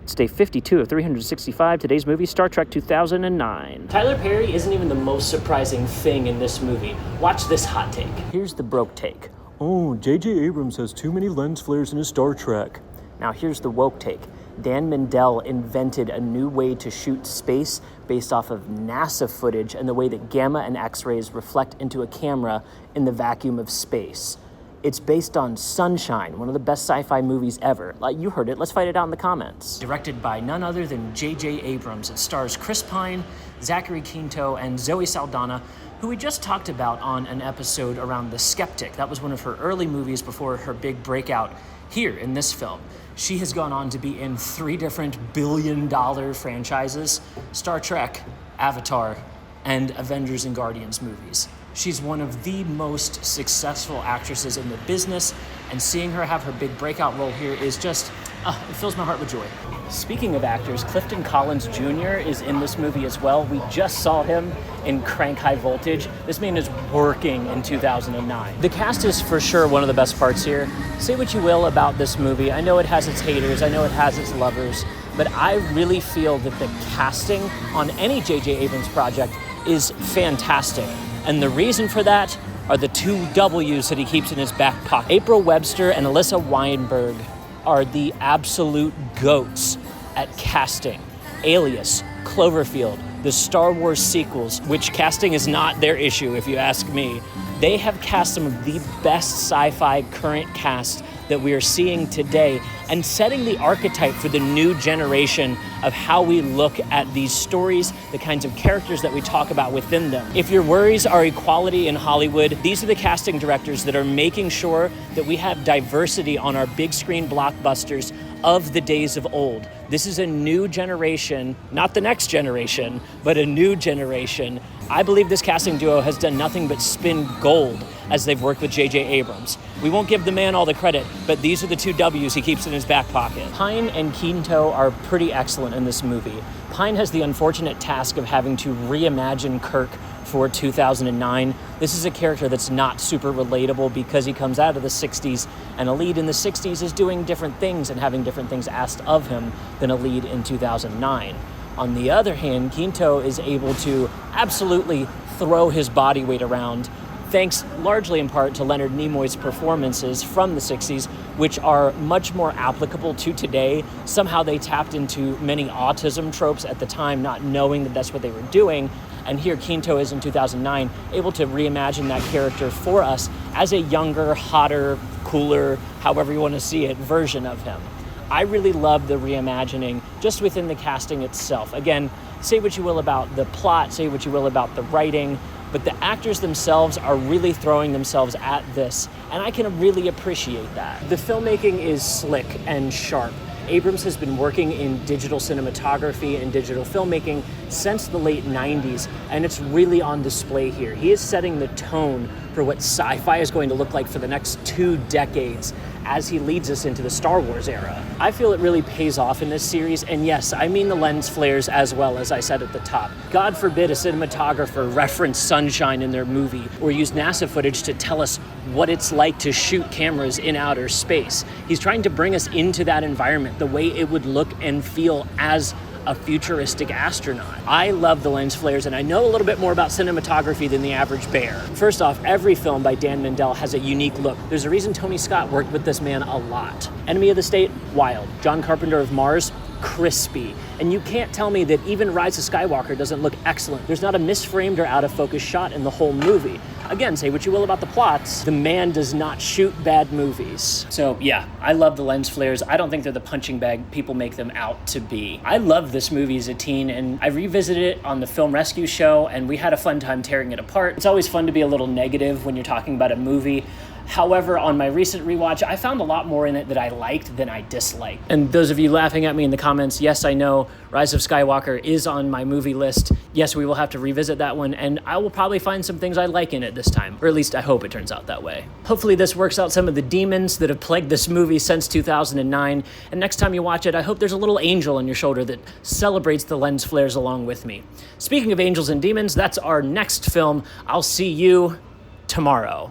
It's day 52 of 365. Today's movie, Star Trek 2009. Tyler Perry isn't even the most surprising thing in this movie. Watch this hot take. Here's the broke take. Oh, J.J. Abrams has too many lens flares in his Star Trek. Now here's the woke take. Dan Mindell invented a new way to shoot space based off of NASA footage and the way that gamma and X-rays reflect into a camera in the vacuum of space. It's based on Sunshine, one of the best sci-fi movies ever. You heard it, let's fight it out in the comments. Directed by none other than J.J. Abrams. It stars Chris Pine, Zachary Quinto, and Zoe Saldana, who we just talked about on an episode around The Skeptic. That was one of her early movies before her big breakout here in this film. She has gone on to be in 3 different billion-dollar franchises: Star Trek, Avatar, and Avengers and Guardians movies. She's one of the most successful actresses in the business, and seeing her have her big breakout role here is just, it fills my heart with joy. Speaking of actors, Clifton Collins Jr. is in this movie as well. We just saw him in Crank High Voltage. This man is working in 2009. The cast is for sure one of the best parts here. Say what you will about this movie. I know it has its haters, I know it has its lovers, but I really feel that the casting on any J.J. Abrams project is fantastic. And the reason for that are the 2 W's that he keeps in his back pocket. April Webster and Alyssa Weinberg are the absolute goats at casting. Alias, Cloverfield, the Star Wars sequels, which casting is not their issue if you ask me. They have cast some of the best sci-fi current cast that we are seeing today and setting the archetype for the new generation of how we look at these stories, the kinds of characters that we talk about within them. If your worries are equality in Hollywood, these are the casting directors that are making sure that we have diversity on our big screen blockbusters of the days of old. This is a new generation, not the next generation, but a new generation. I believe this casting duo has done nothing but spin gold as they've worked with J.J. Abrams. We won't give the man all the credit, but these are the 2 W's he keeps in his back pocket. Pine and Quinto are pretty excellent in this movie. Pine has the unfortunate task of having to reimagine Kirk for 2009. This is a character that's not super relatable because he comes out of the 60s, and a lead in the 60s is doing different things and having different things asked of him than a lead in 2009. On the other hand, Quinto is able to absolutely throw his body weight around, thanks largely in part to Leonard Nimoy's performances from the 60s, which are much more applicable to today. Somehow they tapped into many autism tropes at the time, not knowing that that's what they were doing. And here Quinto is in 2009, able to reimagine that character for us as a younger, hotter, cooler, however you want to see it, version of him. I really love the reimagining just within the casting itself. Again, say what you will about the plot, say what you will about the writing, but the actors themselves are really throwing themselves at this, and I can really appreciate that. The filmmaking is slick and sharp. Abrams has been working in digital cinematography and digital filmmaking since the late 90s, and it's really on display here. He is setting the tone for what sci-fi is going to look like for the next 2 decades as he leads us into the Star Wars era. I feel it really pays off in this series, and yes, I mean the lens flares as well, as I said at the top. God forbid a cinematographer reference Sunshine in their movie or use NASA footage to tell us what it's like to shoot cameras in outer space. He's trying to bring us into that environment, the way it would look and feel as a futuristic astronaut. I love the lens flares, and I know a little bit more about cinematography than the average bear. First off, every film by Dan Mindell has a unique look. There's a reason Tony Scott worked with this man a lot. Enemy of the State, wild. John Carpenter of Mars, crispy. And you can't tell me that even Rise of Skywalker doesn't look excellent. There's not a misframed or out of focus shot in the whole movie. Again, say what you will about the plots, the man does not shoot bad movies. So yeah, I love the lens flares. I don't think they're the punching bag people make them out to be. I loved this movie as a teen, and I revisited it on the Film Rescue show, and we had a fun time tearing it apart. It's always fun to be a little negative when you're talking about a movie. However, on my recent rewatch, I found a lot more in it that I liked than I disliked. And those of you laughing at me in the comments, yes, I know Rise of Skywalker is on my movie list. Yes, we will have to revisit that one, and I will probably find some things I like in it this time, or at least I hope it turns out that way. Hopefully this works out some of the demons that have plagued this movie since 2009, and next time you watch it, I hope there's a little angel on your shoulder that celebrates the lens flares along with me. Speaking of angels and demons, that's our next film. I'll see you tomorrow.